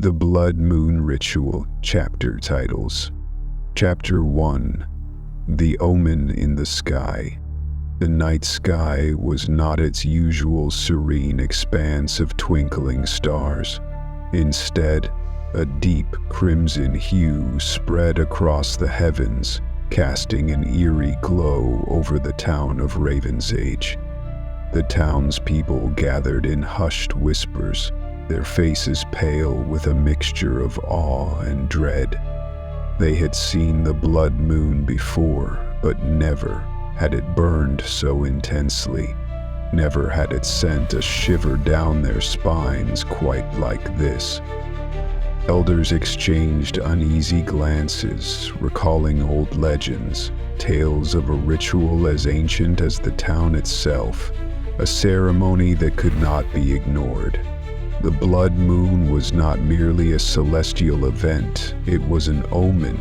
The Blood Moon Ritual Chapter Titles. Chapter 1. The Omen in the Sky. The night sky was not its usual serene expanse of twinkling stars. Instead, a deep crimson hue spread across the heavens, casting an eerie glow over the town of Ravenshade. The townspeople gathered in hushed whispers, their faces pale with a mixture of awe and dread. They had seen the blood moon before, but never had it burned so intensely. Never had it sent a shiver down their spines quite like this. Elders exchanged uneasy glances, recalling old legends, tales of a ritual as ancient as the town itself, a ceremony that could not be ignored. The blood moon was not merely a celestial event, it was an omen,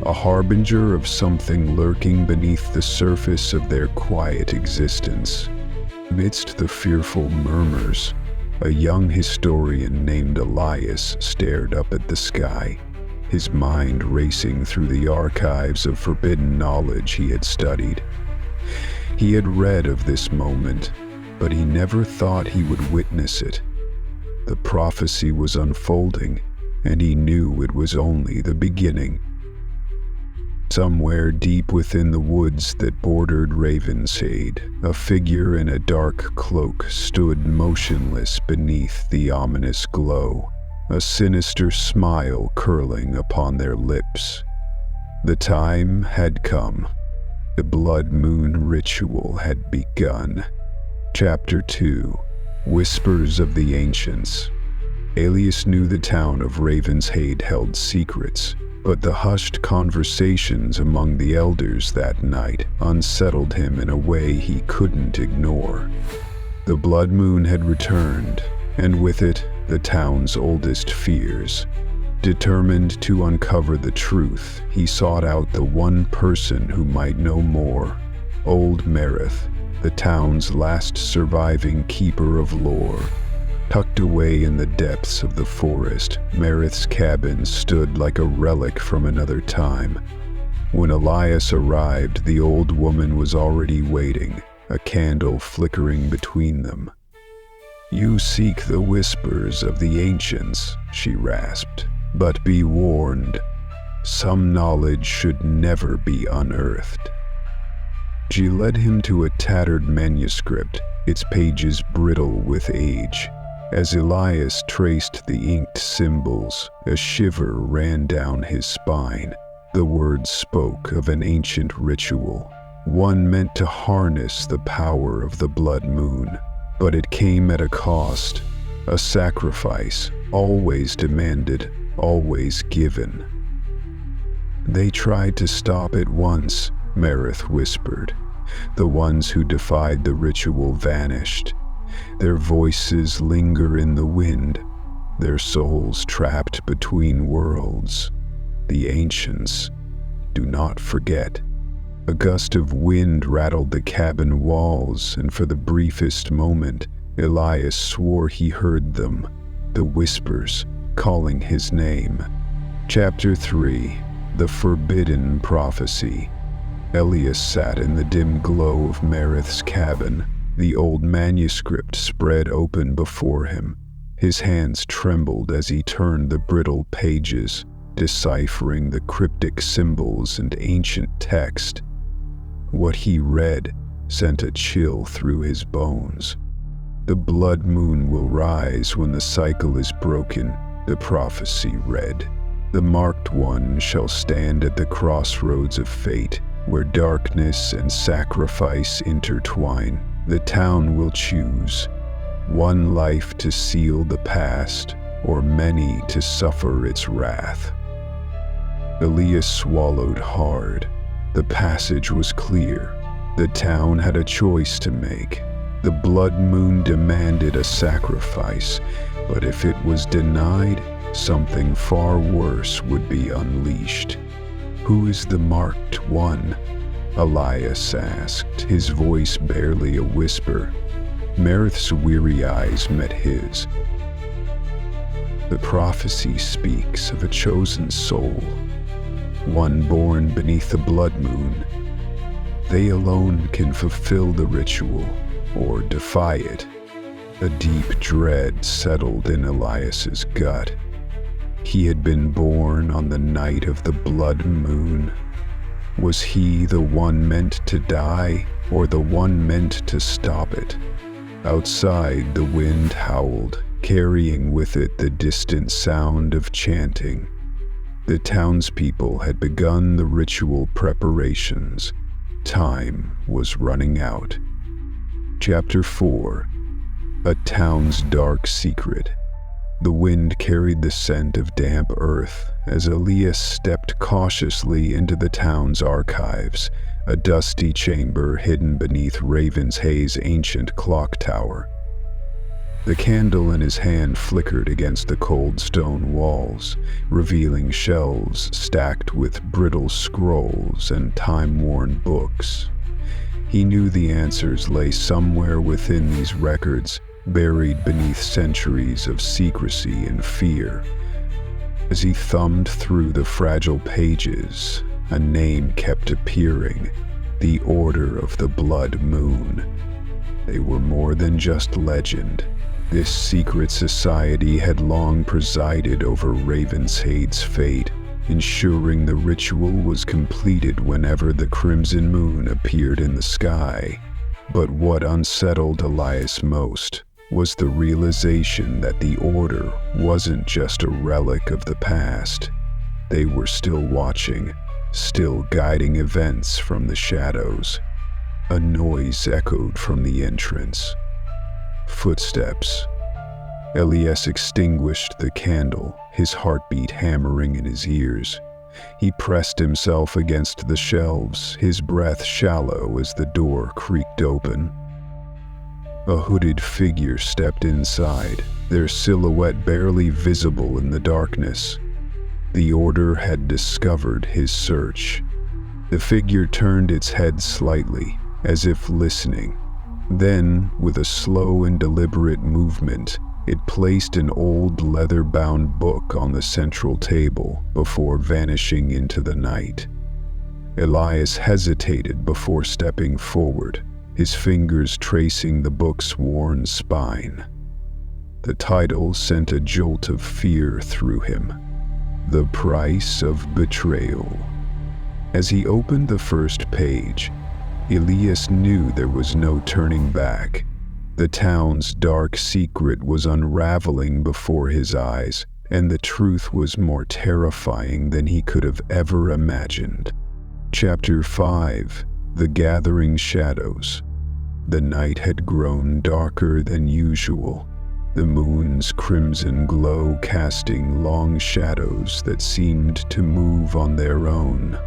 a harbinger of something lurking beneath the surface of their quiet existence. Amidst the fearful murmurs, a young historian named Elias stared up at the sky, his mind racing through the archives of forbidden knowledge he had studied. He had read of this moment, but he never thought he would witness it. The prophecy was unfolding, and he knew it was only the beginning. Somewhere deep within the woods that bordered Ravenshade, a figure in a dark cloak stood motionless beneath the ominous glow, a sinister smile curling upon their lips. The time had come. The blood moon ritual had begun. Chapter 2. Whispers of the Ancients. Elias knew the town of Ravenshade held secrets, but the hushed conversations among the elders that night unsettled him in a way he couldn't ignore. The blood moon had returned, and with it, the town's oldest fears. Determined to uncover the truth, he sought out the one person who might know more, old Merith, the town's last surviving keeper of lore. Tucked away in the depths of the forest, Merith's cabin stood like a relic from another time. When Elias arrived, the old woman was already waiting, a candle flickering between them. "You seek the whispers of the ancients," she rasped, "but be warned, some knowledge should never be unearthed." She led him to a tattered manuscript, its pages brittle with age. As Elias traced the inked symbols, a shiver ran down his spine. The words spoke of an ancient ritual, one meant to harness the power of the blood moon. But it came at a cost, a sacrifice, always demanded, always given. "They tried to stop it once," Merith whispered. "The ones who defied the ritual vanished. Their voices linger in the wind, their souls trapped between worlds. The ancients, do not forget." A gust of wind rattled the cabin walls, and for the briefest moment, Elias swore he heard them, the whispers calling his name. Chapter 3. The Forbidden Prophecy. Elias sat in the dim glow of Merith's cabin, the old manuscript spread open before him. His hands trembled as he turned the brittle pages, deciphering the cryptic symbols and ancient text. What he read sent a chill through his bones. "The blood moon will rise when the cycle is broken," the prophecy read. "The marked one shall stand at the crossroads of fate, where darkness and sacrifice intertwine. The town will choose, one life to seal the past, or many to suffer its wrath." Elias swallowed hard. The passage was clear. The town had a choice to make. The blood moon demanded a sacrifice, but if it was denied, something far worse would be unleashed. "Who is the marked one?" Elias asked, his voice barely a whisper. Merith's weary eyes met his. The prophecy speaks of a chosen soul, one born beneath the blood moon. They alone can fulfill the ritual or defy it. A deep dread settled in Elias's gut. He had been born on the night of the blood moon. Was he the one meant to die, or the one meant to stop it? Outside, the wind howled, carrying with it the distant sound of chanting. The townspeople had begun the ritual preparations. Time was running out. Chapter 4. A town's dark secret. The wind carried the scent of damp earth as Elias stepped cautiously into the town's archives, a dusty chamber hidden beneath Ravenshade's ancient clock tower. The candle in his hand flickered against the cold stone walls, revealing shelves stacked with brittle scrolls and time-worn books. He knew the answers lay somewhere within these records, buried beneath centuries of secrecy and fear. As he thumbed through the fragile pages, a name kept appearing: the Order of the Blood Moon. They were more than just legend. This secret society had long presided over Ravenshade's fate, ensuring the ritual was completed whenever the crimson moon appeared in the sky. But what unsettled Elias most was the realization that the Order wasn't just a relic of the past. They were still watching, still guiding events from the shadows. A noise echoed from the entrance. Footsteps. Elias extinguished the candle, his heartbeat hammering in his ears. He pressed himself against the shelves, his breath shallow as the door creaked open. A hooded figure stepped inside, their silhouette barely visible in the darkness. The Order had discovered his search. The figure turned its head slightly, as if listening. Then, with a slow and deliberate movement, it placed an old leather-bound book on the central table before vanishing into the night. Elias hesitated before stepping forward, his fingers tracing the book's worn spine. The title sent a jolt of fear through him: The Price of Betrayal. As he opened the first page, Elias knew there was no turning back. The town's dark secret was unraveling before his eyes, and the truth was more terrifying than he could have ever imagined. Chapter 5. The Gathering Shadows. The night had grown darker than usual, the moon's crimson glow casting long shadows that seemed to move on their own.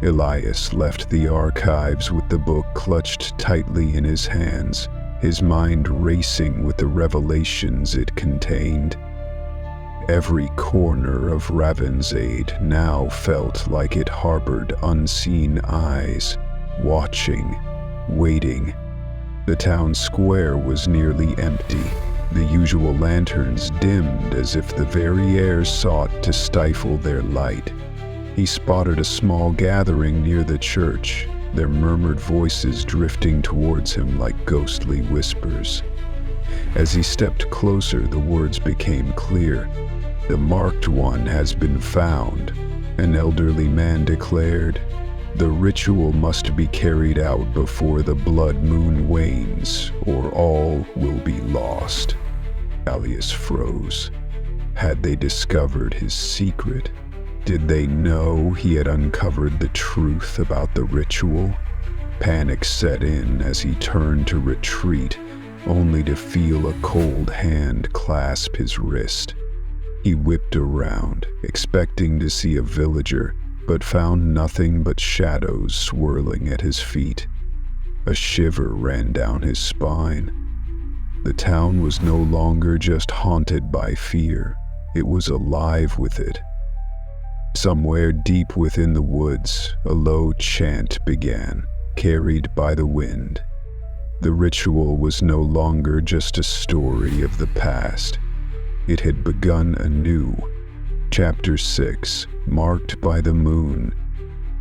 Elias left the archives with the book clutched tightly in his hands, his mind racing with the revelations it contained. Every corner of Ravenshade now felt like it harbored unseen eyes, watching, waiting. The town square was nearly empty, the usual lanterns dimmed as if the very air sought to stifle their light. He spotted a small gathering near the church, their murmured voices drifting towards him like ghostly whispers. As he stepped closer, the words became clear. "The marked one has been found," an elderly man declared. "The ritual must be carried out before the blood moon wanes, or all will be lost." Elias froze. Had they discovered his secret? Did they know he had uncovered the truth about the ritual? Panic set in as he turned to retreat, only to feel a cold hand clasp his wrist. He whipped around, expecting to see a villager, but found nothing but shadows swirling at his feet. A shiver ran down his spine. The town was no longer just haunted by fear, it was alive with it. Somewhere deep within the woods, a low chant began, carried by the wind. The ritual was no longer just a story of the past. It had begun anew. Chapter 6, Marked by the Moon.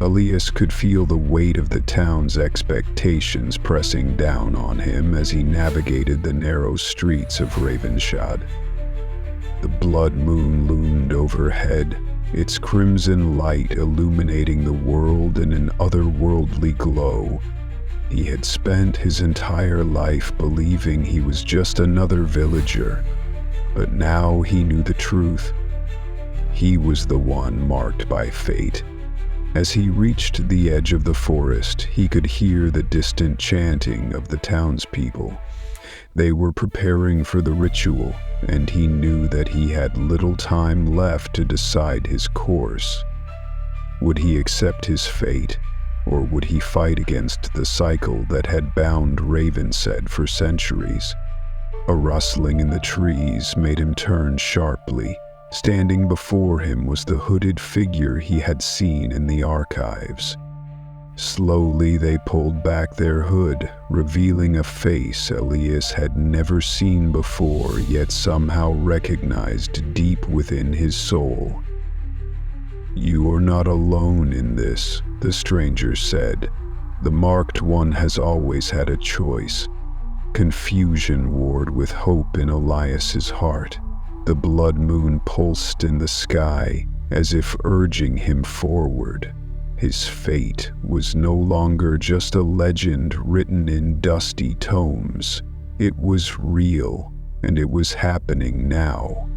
Elias could feel the weight of the town's expectations pressing down on him as he navigated the narrow streets of Ravenshade. The blood moon loomed overhead, its crimson light illuminating the world in an otherworldly glow. He had spent his entire life believing he was just another villager, but now he knew the truth. He was the one marked by fate. As he reached the edge of the forest, he could hear the distant chanting of the townspeople. They were preparing for the ritual, and he knew that he had little time left to decide his course. Would he accept his fate, or would he fight against the cycle that had bound Ravenshade for centuries? A rustling in the trees made him turn sharply. Standing before him was the hooded figure he had seen in the archives. Slowly they pulled back their hood, revealing a face Elias had never seen before, yet somehow recognized deep within his soul. "You are not alone in this," the stranger said. "The marked one has always had a choice." Confusion warred with hope in Elias's heart. The blood moon pulsed in the sky, as if urging him forward. His fate was no longer just a legend written in dusty tomes. It was real, and it was happening now.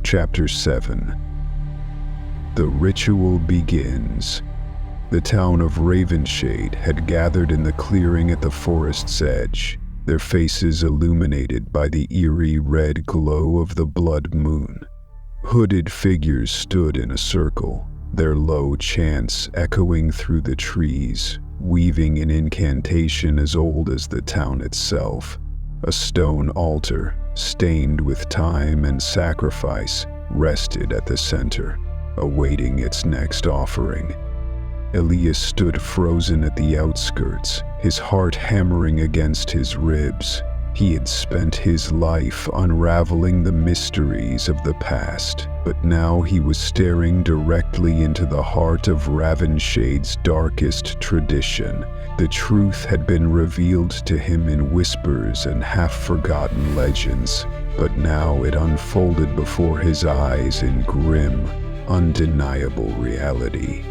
Chapter 7. The ritual begins. The town of Ravenshade had gathered in the clearing at the forest's edge, their faces illuminated by the eerie red glow of the blood moon. Hooded figures stood in a circle, their low chants echoing through the trees, weaving an incantation as old as the town itself. A stone altar, stained with time and sacrifice, rested at the center, awaiting its next offering. Elias stood frozen at the outskirts, his heart hammering against his ribs. He had spent his life unraveling the mysteries of the past, but now he was staring directly into the heart of Ravenshade's darkest tradition. The truth had been revealed to him in whispers and half-forgotten legends, but now it unfolded before his eyes in grim, undeniable reality.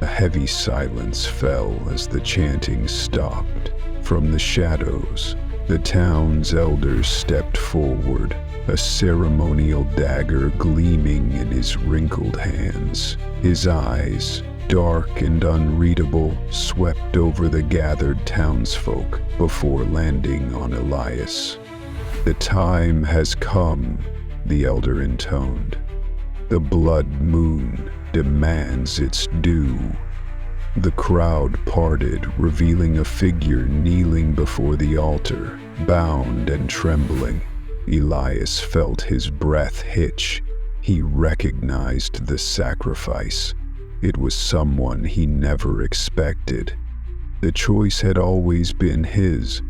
A heavy silence fell as the chanting stopped. From the shadows, the town's elders stepped forward, a ceremonial dagger gleaming in his wrinkled hands. His eyes, dark and unreadable, swept over the gathered townsfolk before landing on Elias. "The time has come," the elder intoned. "The blood moon demands its due." The crowd parted, revealing a figure kneeling before the altar, bound and trembling. Elias felt his breath hitch. He recognized the sacrifice. It was someone he never expected. The choice had always been his,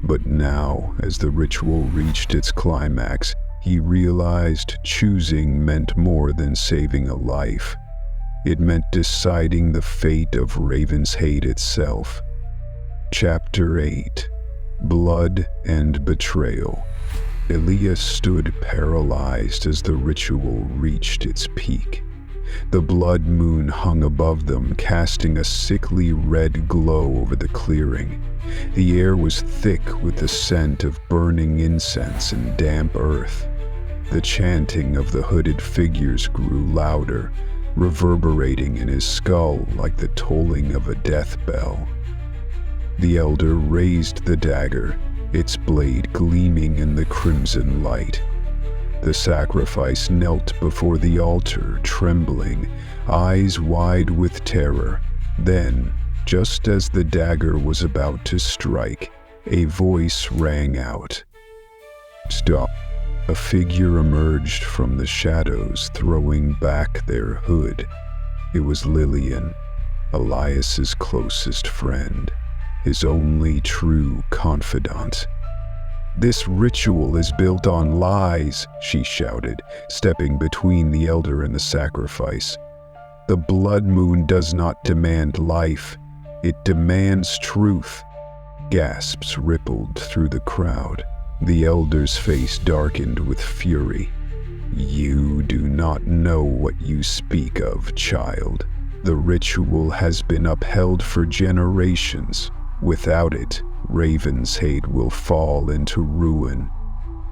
but now, as the ritual reached its climax, he realized choosing meant more than saving a life. It meant deciding the fate of Ravenshade itself. Chapter 8. Blood and Betrayal. Elias stood paralyzed as the ritual reached its peak. The blood moon hung above them, casting a sickly red glow over the clearing. The air was thick with the scent of burning incense and damp earth. The chanting of the hooded figures grew louder, reverberating in his skull like the tolling of a death bell. The elder raised the dagger, its blade gleaming in the crimson light. The sacrifice knelt before the altar, trembling, eyes wide with terror. Then, just as the dagger was about to strike, a voice rang out. "Stop." A figure emerged from the shadows, throwing back their hood. It was Lillian, Elias's closest friend, his only true confidant. "This ritual is built on lies," she shouted, stepping between the elder and the sacrifice. "The blood moon does not demand life. It demands truth." Gasps rippled through the crowd. The elder's face darkened with fury. "You do not know what you speak of, child. The ritual has been upheld for generations. Without it, Ravenshade will fall into ruin."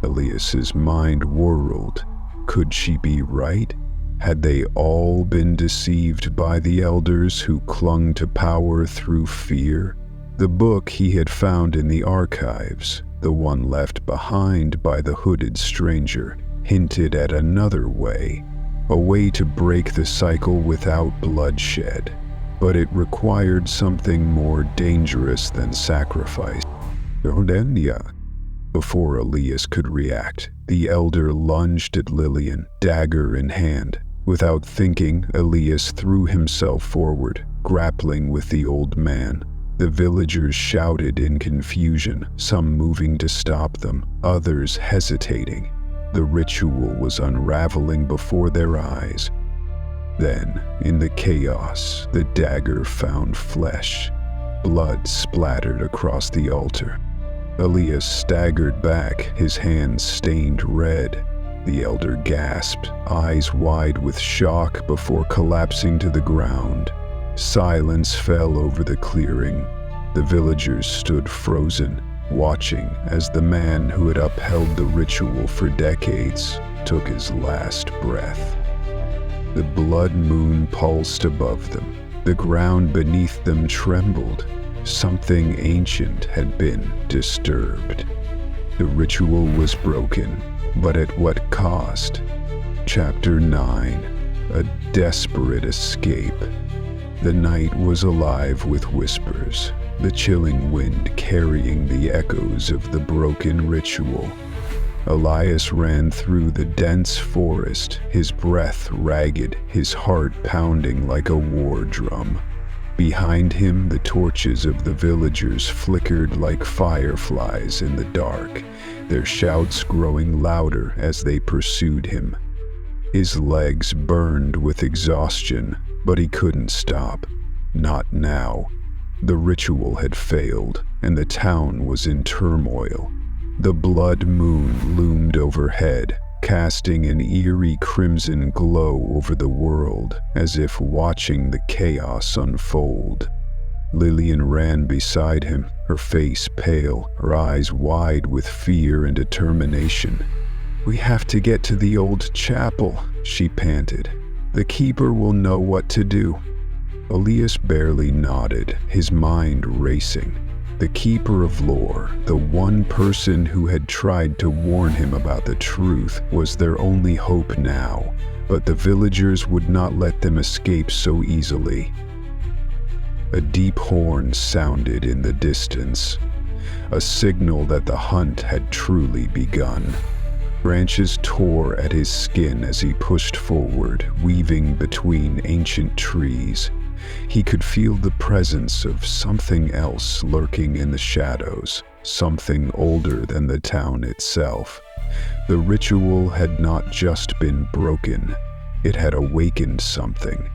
Elias's mind whirled. Could she be right? Had they all been deceived by the elders who clung to power through fear? The book he had found in the archives, the one left behind by the hooded stranger, hinted at another way, a way to break the cycle without bloodshed. But it required something more dangerous than sacrifice. Before Elias could react, the elder lunged at Lillian, dagger in hand. Without thinking, Elias threw himself forward, grappling with the old man. The villagers shouted in confusion, some moving to stop them, others hesitating. The ritual was unraveling before their eyes. Then, in the chaos, the dagger found flesh. Blood splattered across the altar. Elias staggered back, his hands stained red. The elder gasped, eyes wide with shock before collapsing to the ground. Silence fell over the clearing. The villagers stood frozen, watching as the man who had upheld the ritual for decades took his last breath. The blood moon pulsed above them. The ground beneath them trembled. Something ancient had been disturbed. The ritual was broken, but at what cost? Chapter 9. A desperate escape. The night was alive with whispers, the chilling wind carrying the echoes of the broken ritual. Elias ran through the dense forest, his breath ragged, his heart pounding like a war drum. Behind him, the torches of the villagers flickered like fireflies in the dark, their shouts growing louder as they pursued him. His legs burned with exhaustion, but he couldn't stop. Not now. The ritual had failed, and the town was in turmoil. The blood moon loomed overhead, casting an eerie crimson glow over the world, as if watching the chaos unfold. Lillian ran beside him, her face pale, her eyes wide with fear and determination. "We have to get to the old chapel," she panted. "The keeper will know what to do." Elias barely nodded, his mind racing. The keeper of lore, the one person who had tried to warn him about the truth, was their only hope now, but the villagers would not let them escape so easily. A deep horn sounded in the distance, a signal that the hunt had truly begun. Branches tore at his skin as he pushed forward, weaving between ancient trees. He could feel the presence of something else lurking in the shadows, something older than the town itself. The ritual had not just been broken, it had awakened something.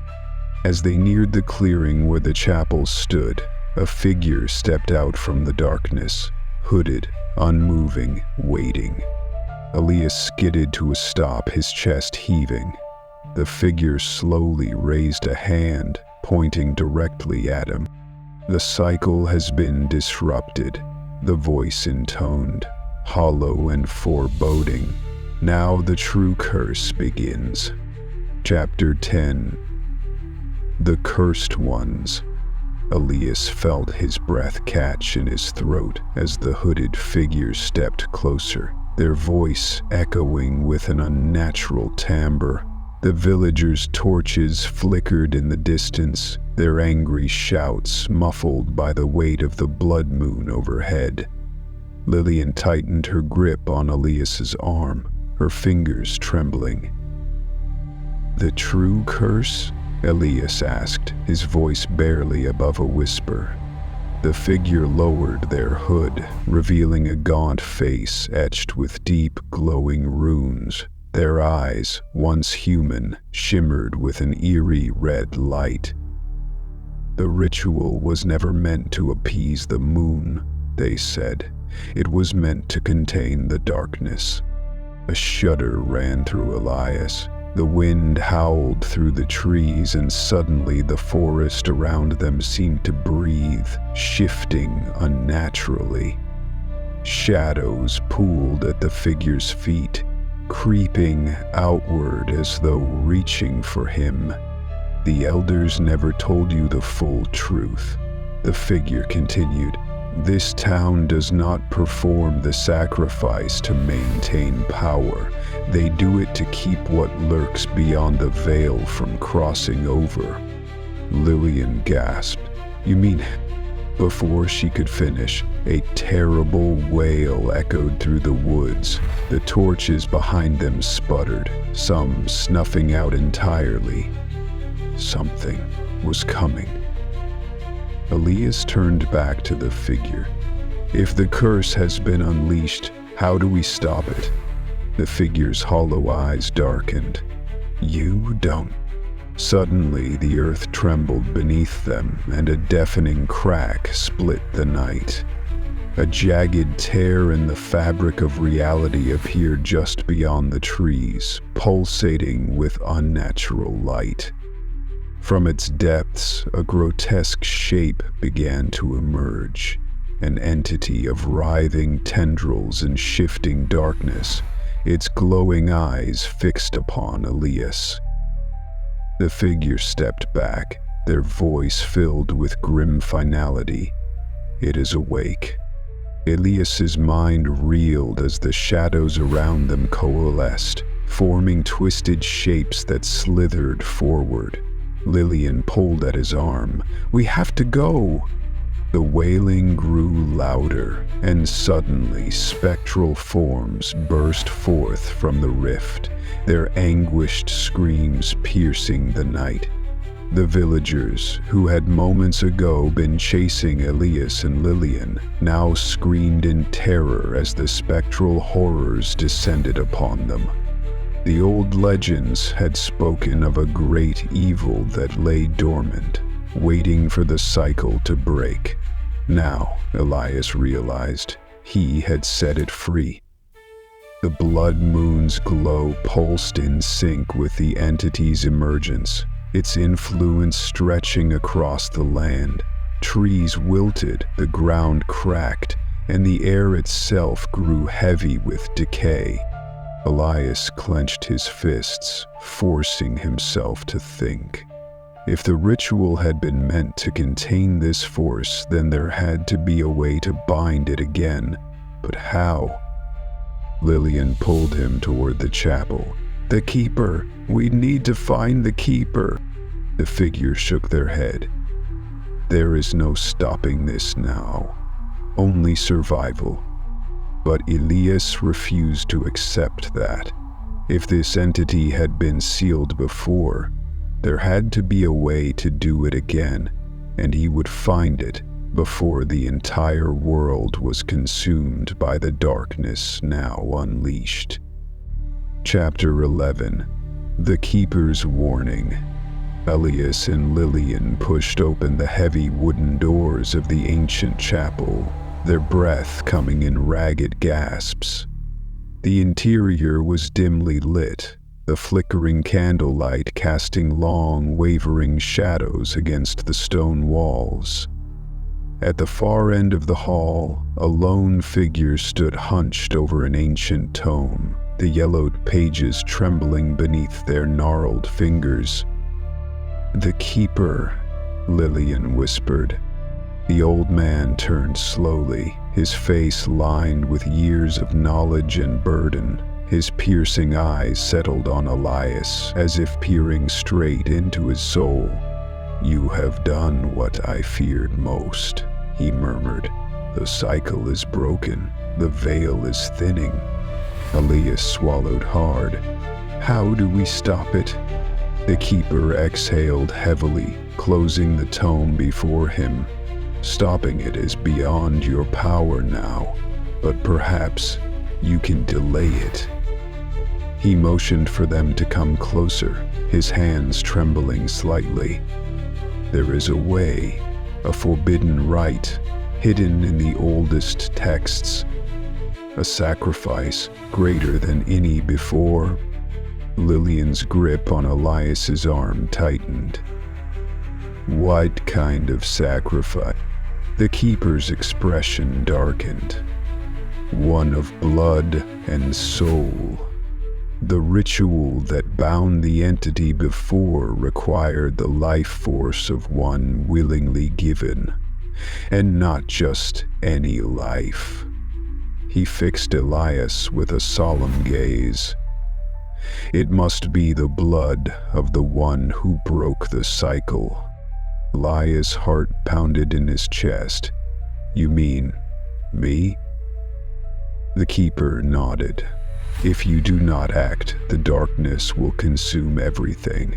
As they neared the clearing where the chapel stood, a figure stepped out from the darkness, hooded, unmoving, waiting. Elias skidded to a stop, his chest heaving. The figure slowly raised a hand, pointing directly at him. "The cycle has been disrupted," the voice intoned, hollow and foreboding. "Now the true curse begins." Chapter 10. The Cursed Ones. Elias felt his breath catch in his throat as the hooded figure stepped closer, their voice echoing with an unnatural timbre. The villagers' torches flickered in the distance, their angry shouts muffled by the weight of the blood moon overhead. Lillian tightened her grip on Elias's arm, her fingers trembling. "The true curse?" Elias asked, his voice barely above a whisper. The figure lowered their hood, revealing a gaunt face etched with deep, glowing runes. Their eyes, once human, shimmered with an eerie red light. The ritual was never meant to appease the moon, they said. It was meant to contain the darkness. A shudder ran through Elias. The wind howled through the trees, and suddenly the forest around them seemed to breathe, shifting unnaturally. Shadows pooled at the figure's feet, creeping outward as though reaching for him. The elders never told you the full truth, the figure continued. This town does not perform the sacrifice to maintain power. They do it to keep what lurks beyond the veil from crossing over. Lillian gasped. You mean... Before she could finish, a terrible wail echoed through the woods. The torches behind them sputtered, some snuffing out entirely. Something was coming. Elias turned back to the figure. If the curse has been unleashed, how do we stop it? The figure's hollow eyes darkened. You don't. Suddenly, the earth trembled beneath them, and a deafening crack split the night. A jagged tear in the fabric of reality appeared just beyond the trees, pulsating with unnatural light. From its depths, a grotesque shape began to emerge, an entity of writhing tendrils and shifting darkness, its glowing eyes fixed upon Elias. The figure stepped back, their voice filled with grim finality. It is awake. Elias's mind reeled as the shadows around them coalesced, forming twisted shapes that slithered forward. Lillian pulled at his arm. We have to go! The wailing grew louder, and suddenly spectral forms burst forth from the rift, their anguished screams piercing the night. The villagers, who had moments ago been chasing Elias and Lillian, now screamed in terror as the spectral horrors descended upon them. The old legends had spoken of a great evil that lay dormant, waiting for the cycle to break. Now, Elias realized, he had set it free. The blood moon's glow pulsed in sync with the entity's emergence, its influence stretching across the land. Trees wilted, the ground cracked, and the air itself grew heavy with decay. Elias clenched his fists, forcing himself to think. If the ritual had been meant to contain this force, then there had to be a way to bind it again. But how? Lillian pulled him toward the chapel. The Keeper! We need to find the Keeper! The figure shook their head. There is no stopping this now. Only survival. But Elias refused to accept that. If this entity had been sealed before, there had to be a way to do it again, and he would find it before the entire world was consumed by the darkness now unleashed. Chapter 11. The Keeper's Warning. Elias and Lillian pushed open the heavy wooden doors of the ancient chapel, their breath coming in ragged gasps. The interior was dimly lit, the flickering candlelight casting long, wavering shadows against the stone walls. At the far end of the hall, a lone figure stood hunched over an ancient tome, the yellowed pages trembling beneath their gnarled fingers. "The Keeper," Lillian whispered. The old man turned slowly, his face lined with years of knowledge and burden. His piercing eyes settled on Elias, as if peering straight into his soul. "You have done what I feared most," he murmured. "The cycle is broken. The veil is thinning." Elias swallowed hard. "How do we stop it?" The Keeper exhaled heavily, closing the tome before him. Stopping it is beyond your power now, but perhaps you can delay it." He motioned for them to come closer, his hands trembling slightly. "There is a way, a forbidden rite, hidden in the oldest texts. A sacrifice greater than any before." Lillian's grip on Elias's arm tightened. "What kind of sacrifice?" The keeper's expression darkened. "One of blood and soul. The ritual that bound the entity before required the life force of one willingly given, and not just any life." He fixed Elias with a solemn gaze. "It must be the blood of the one who broke the cycle." Elias' heart pounded in his chest. "You mean me?" The keeper nodded. "If you do not act, the darkness will consume everything."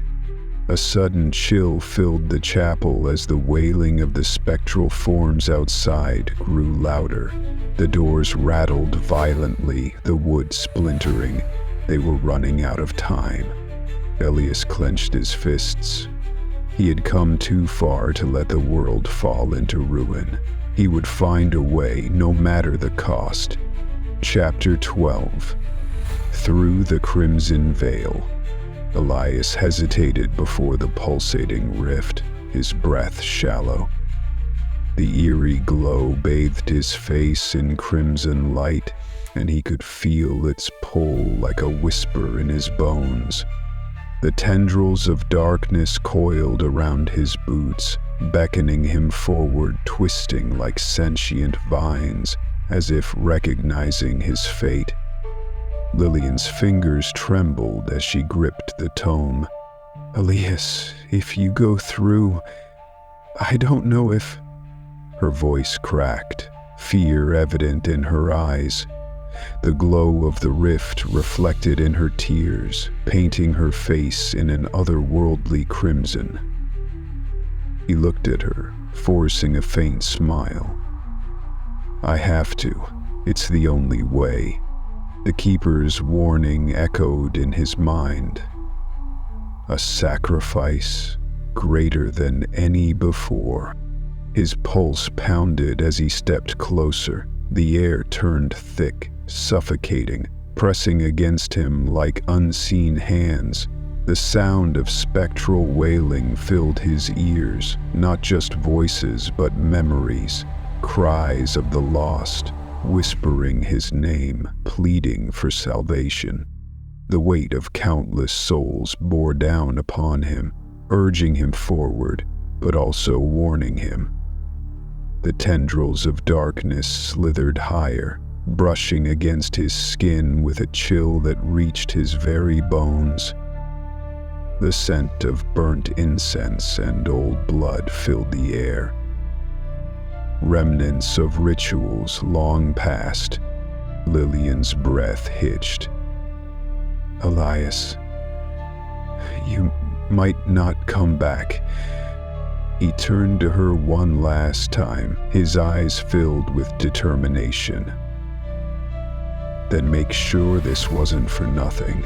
A sudden chill filled the chapel as the wailing of the spectral forms outside grew louder. The doors rattled violently, the wood splintering. They were running out of time. Elias clenched his fists. He had come too far to let the world fall into ruin. He would find a way, no matter the cost. Chapter 12. Through the Crimson Veil. Elias hesitated before the pulsating rift, his breath shallow. The eerie glow bathed his face in crimson light, and he could feel its pull like a whisper in his bones. The tendrils of darkness coiled around his boots, beckoning him forward, twisting like sentient vines, as if recognizing his fate. Lillian's fingers trembled as she gripped the tome. "Elias, if you go through, I don't know if—" Her voice cracked, fear evident in her eyes. The glow of the rift reflected in her tears, painting her face in an otherworldly crimson. He looked at her, forcing a faint smile. "I have to. It's the only way." The keeper's warning echoed in his mind. A sacrifice greater than any before. His pulse pounded as he stepped closer. The air turned thick, suffocating, pressing against him like unseen hands. The sound of spectral wailing filled his ears, not just voices but memories, cries of the lost, whispering his name, pleading for salvation. The weight of countless souls bore down upon him, urging him forward, but also warning him. The tendrils of darkness slithered higher, brushing against his skin with a chill that reached his very bones. The scent of burnt incense and old blood filled the air. Remnants of rituals long past. Lillian's breath hitched. "Elias, you might not come back." He turned to her one last time, his eyes filled with determination. "Then make sure this wasn't for nothing."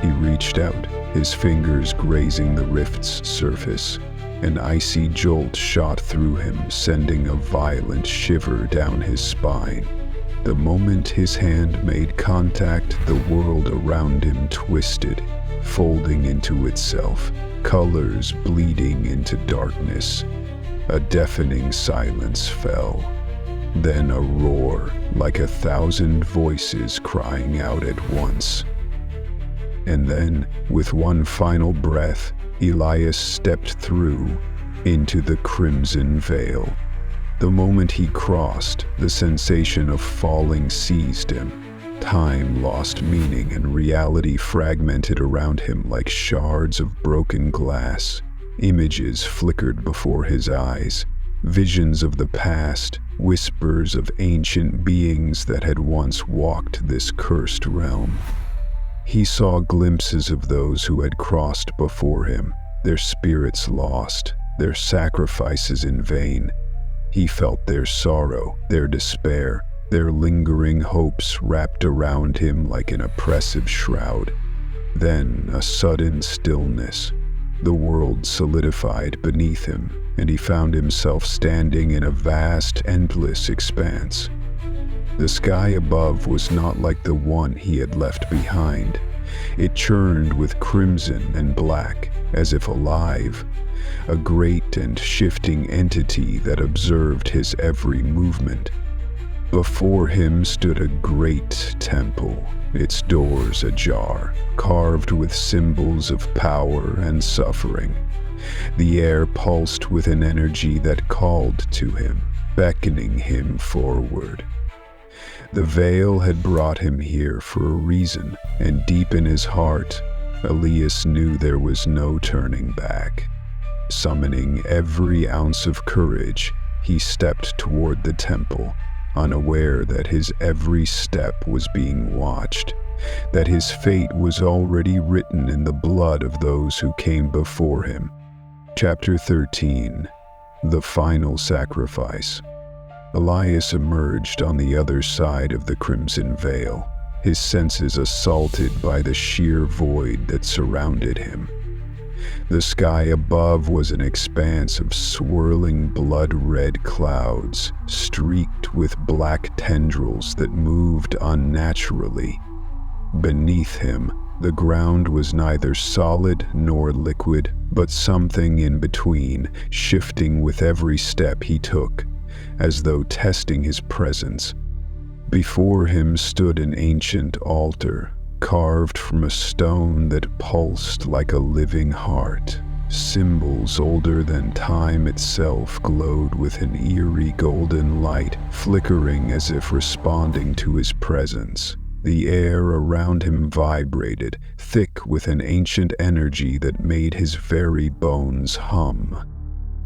He reached out, his fingers grazing the rift's surface. An icy jolt shot through him, sending a violent shiver down his spine. The moment his hand made contact, the world around him twisted, folding into itself, colors bleeding into darkness. A deafening silence fell. Then a roar, like 1,000 voices crying out at once. And then, with one final breath, Elias stepped through into the Crimson Veil. The moment he crossed, the sensation of falling seized him. Time lost meaning and reality fragmented around him like shards of broken glass. Images flickered before his eyes, visions of the past, whispers of ancient beings that had once walked this cursed realm. He saw glimpses of those who had crossed before him, their spirits lost, their sacrifices in vain. He felt their sorrow, their despair, their lingering hopes wrapped around him like an oppressive shroud. Then a sudden stillness. The world solidified beneath him, and he found himself standing in a vast, endless expanse. The sky above was not like the one he had left behind. It churned with crimson and black, as if alive, a great and shifting entity that observed his every movement. Before him stood a great temple, its doors ajar, carved with symbols of power and suffering. The air pulsed with an energy that called to him, beckoning him forward. The veil had brought him here for a reason, and deep in his heart, Elias knew there was no turning back. Summoning every ounce of courage, he stepped toward the temple, unaware that his every step was being watched, that his fate was already written in the blood of those who came before him. Chapter 13. The Final Sacrifice. Elias emerged on the other side of the crimson veil, his senses assaulted by the sheer void that surrounded him. The sky above was an expanse of swirling blood-red clouds, streaked with black tendrils that moved unnaturally. Beneath him, the ground was neither solid nor liquid, but something in between, shifting with every step he took, as though testing his presence. Before him stood an ancient altar, carved from a stone that pulsed like a living heart. Symbols older than time itself glowed with an eerie golden light, flickering as if responding to his presence. The air around him vibrated, thick with an ancient energy that made his very bones hum.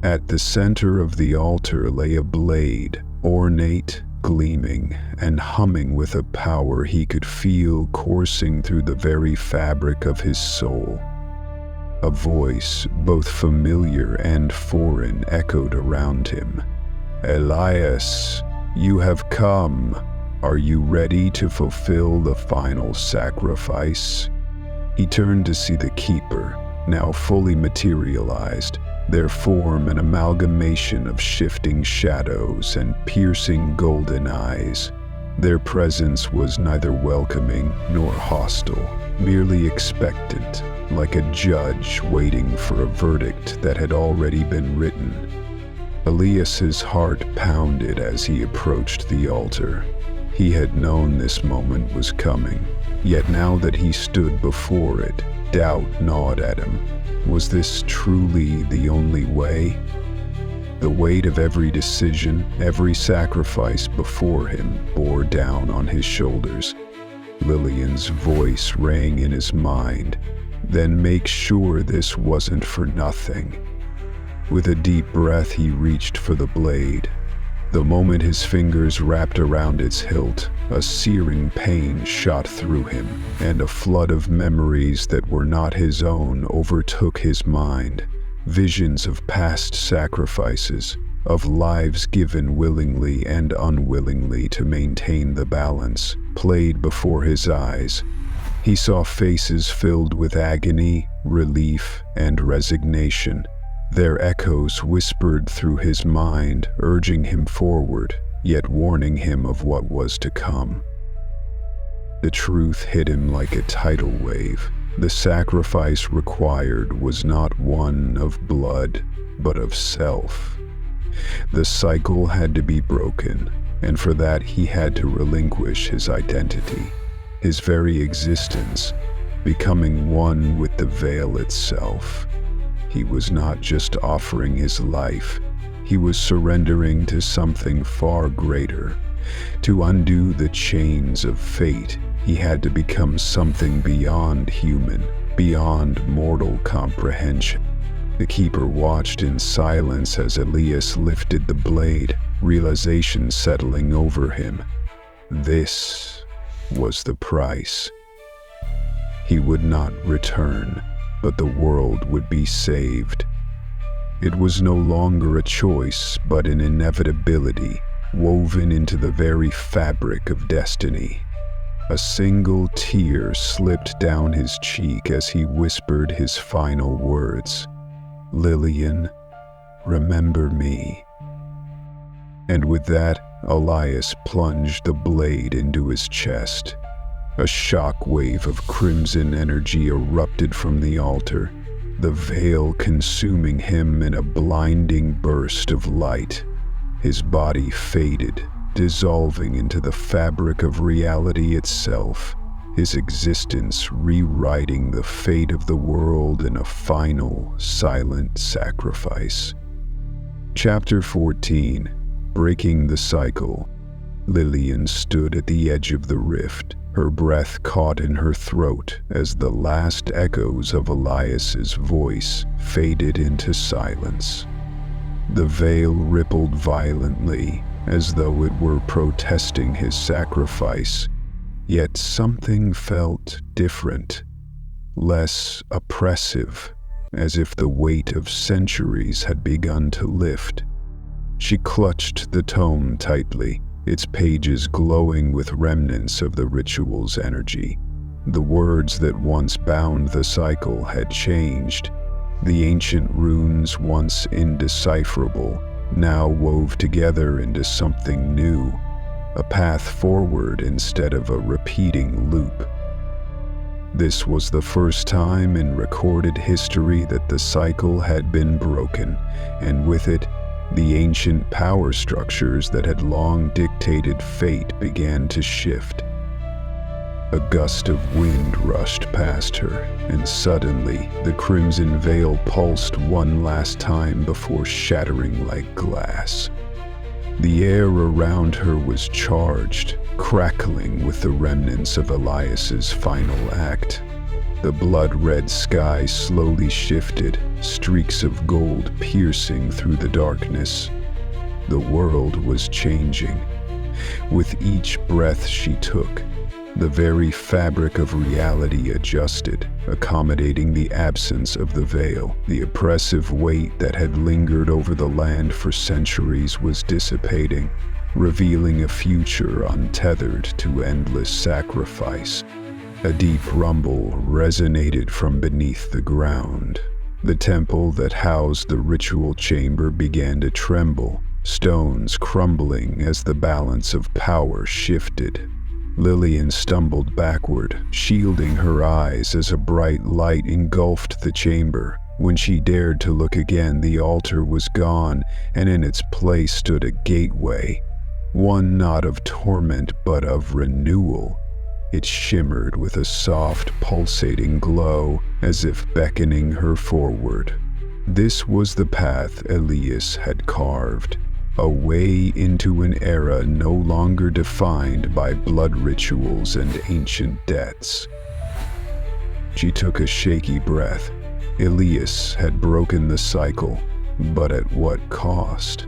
At the center of the altar lay a blade, ornate, gleaming, and humming with a power he could feel coursing through the very fabric of his soul. A voice, both familiar and foreign, echoed around him. "Elias, you have come. Are you ready to fulfill the final sacrifice?" He turned to see the Keeper, now fully materialized, their form an amalgamation of shifting shadows and piercing golden eyes. Their presence was neither welcoming nor hostile, merely expectant, like a judge waiting for a verdict that had already been written. Elias's heart pounded as he approached the altar. He had known this moment was coming, yet now that he stood before it, doubt gnawed at him. Was this truly the only way? The weight of every decision, every sacrifice before him bore down on his shoulders. Lillian's voice rang in his mind. Then make sure this wasn't for nothing. With a deep breath, he reached for the blade. The moment his fingers wrapped around its hilt, a searing pain shot through him, and a flood of memories that were not his own overtook his mind. Visions of past sacrifices, of lives given willingly and unwillingly to maintain the balance, played before his eyes. He saw faces filled with agony, relief, and resignation. Their echoes whispered through his mind, urging him forward, yet warning him of what was to come. The truth hit him like a tidal wave. The sacrifice required was not one of blood, but of self. The cycle had to be broken, and for that he had to relinquish his identity, his very existence, becoming one with the veil itself. He was not just offering his life, he was surrendering to something far greater. To undo the chains of fate, he had to become something beyond human, beyond mortal comprehension. The Keeper watched in silence as Elias lifted the blade, realization settling over him. This was the price. He would not return, but the world would be saved. It was no longer a choice, but an inevitability, woven into the very fabric of destiny. A single tear slipped down his cheek as he whispered his final words. "Lillian, remember me." And with that, Elias plunged the blade into his chest. A shock wave of crimson energy erupted from the altar, the veil consuming him in a blinding burst of light. His body faded, dissolving into the fabric of reality itself, his existence rewriting the fate of the world in a final, silent sacrifice. Chapter 14. Breaking the Cycle. Lillian stood at the edge of the rift, her breath caught in her throat as the last echoes of Elias's voice faded into silence. The veil rippled violently, as though it were protesting his sacrifice, yet something felt different, less oppressive, as if the weight of centuries had begun to lift. She clutched the tome tightly, its pages glowing with remnants of the ritual's energy. The words that once bound the cycle had changed. The ancient runes, once indecipherable, now wove together into something new, a path forward instead of a repeating loop. This was the first time in recorded history that the cycle had been broken, and with it, the ancient power structures that had long dictated fate began to shift. A gust of wind rushed past her, and suddenly the crimson veil pulsed one last time before shattering like glass. The air around her was charged, crackling with the remnants of Elias's final act. The blood-red sky slowly shifted, streaks of gold piercing through the darkness. The world was changing. With each breath she took, the very fabric of reality adjusted, accommodating the absence of the veil. The oppressive weight that had lingered over the land for centuries was dissipating, revealing a future untethered to endless sacrifice. A deep rumble resonated from beneath the ground. The temple that housed the ritual chamber began to tremble, stones crumbling as the balance of power shifted. Lillian stumbled backward, shielding her eyes as a bright light engulfed the chamber. When she dared to look again, the altar was gone, and in its place stood a gateway, one not of torment but of renewal. It shimmered with a soft, pulsating glow, as if beckoning her forward. This was the path Elias had carved, a way into an era no longer defined by blood rituals and ancient debts. She took a shaky breath. Elias had broken the cycle, but at what cost?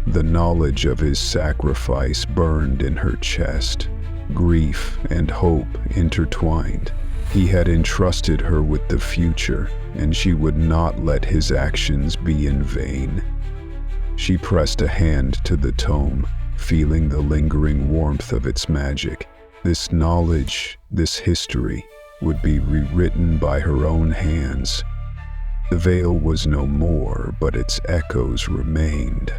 The knowledge of his sacrifice burned in her chest. Grief and hope intertwined. He had entrusted her with the future, and she would not let his actions be in vain. She pressed a hand to the tome, feeling the lingering warmth of its magic. This knowledge, this history, would be rewritten by her own hands. The veil was no more, but its echoes remained.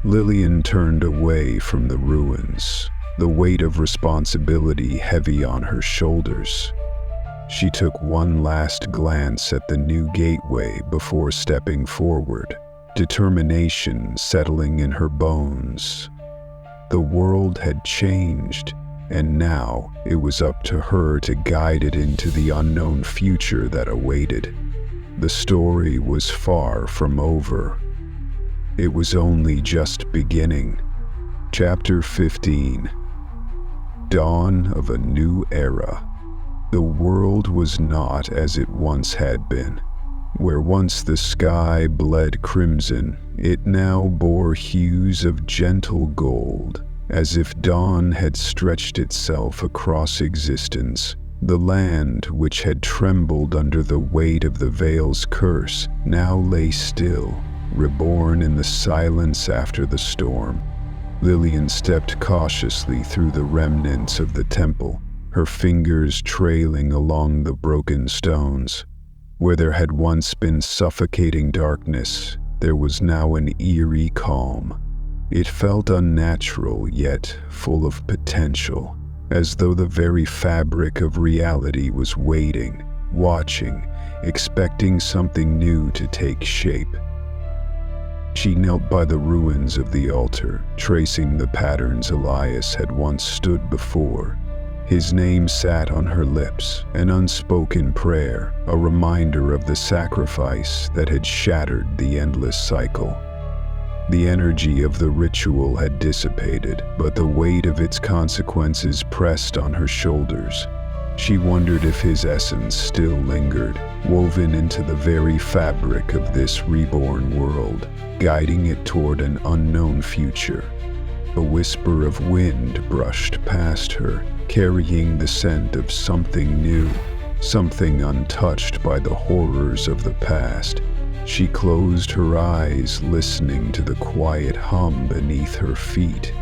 Lillian turned away from the ruins, the weight of responsibility heavy on her shoulders. She took one last glance at the new gateway before stepping forward, determination settling in her bones. The world had changed, and now it was up to her to guide it into the unknown future that awaited. The story was far from over. It was only just beginning. Chapter 15. Dawn of a new era. The world was not as it once had been. Where once the sky bled crimson, it now bore hues of gentle gold, as if dawn had stretched itself across existence. The land, which had trembled under the weight of the veil's curse, now lay still, reborn in the silence after the storm. Lillian stepped cautiously through the remnants of the temple, her fingers trailing along the broken stones. Where there had once been suffocating darkness, there was now an eerie calm. It felt unnatural, yet full of potential, as though the very fabric of reality was waiting, watching, expecting something new to take shape. She knelt by the ruins of the altar, tracing the patterns Elias had once stood before. His name sat on her lips, an unspoken prayer, a reminder of the sacrifice that had shattered the endless cycle. The energy of the ritual had dissipated, but the weight of its consequences pressed on her shoulders. She wondered if his essence still lingered, woven into the very fabric of this reborn world, guiding it toward an unknown future. A whisper of wind brushed past her, carrying the scent of something new, something untouched by the horrors of the past. She closed her eyes, listening to the quiet hum beneath her feet.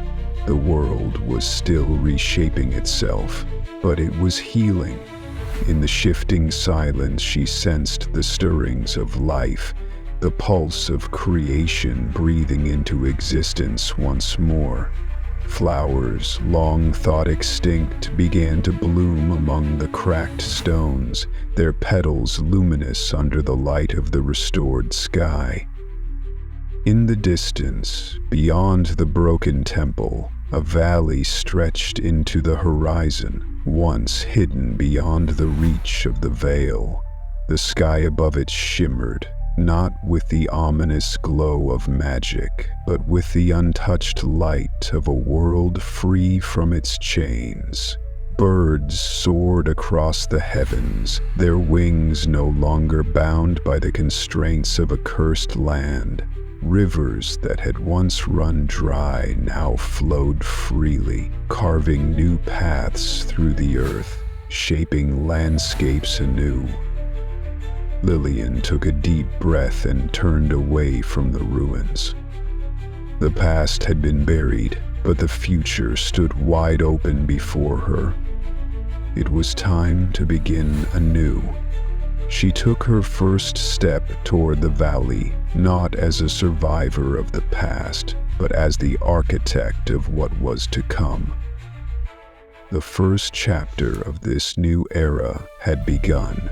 The world was still reshaping itself, but it was healing. In the shifting silence, she sensed the stirrings of life, the pulse of creation breathing into existence once more. Flowers, long thought extinct, began to bloom among the cracked stones, their petals luminous under the light of the restored sky. In the distance, beyond the broken temple, a valley stretched into the horizon, once hidden beyond the reach of the veil. The sky above it shimmered, not with the ominous glow of magic, but with the untouched light of a world free from its chains. Birds soared across the heavens, their wings no longer bound by the constraints of a cursed land. Rivers that had once run dry now flowed freely, carving new paths through the earth, shaping landscapes anew. Lillian took a deep breath and turned away from the ruins. The past had been buried, but the future stood wide open before her. It was time to begin anew. She took her first step toward the valley, not as a survivor of the past, but as the architect of what was to come. The first chapter of this new era had begun.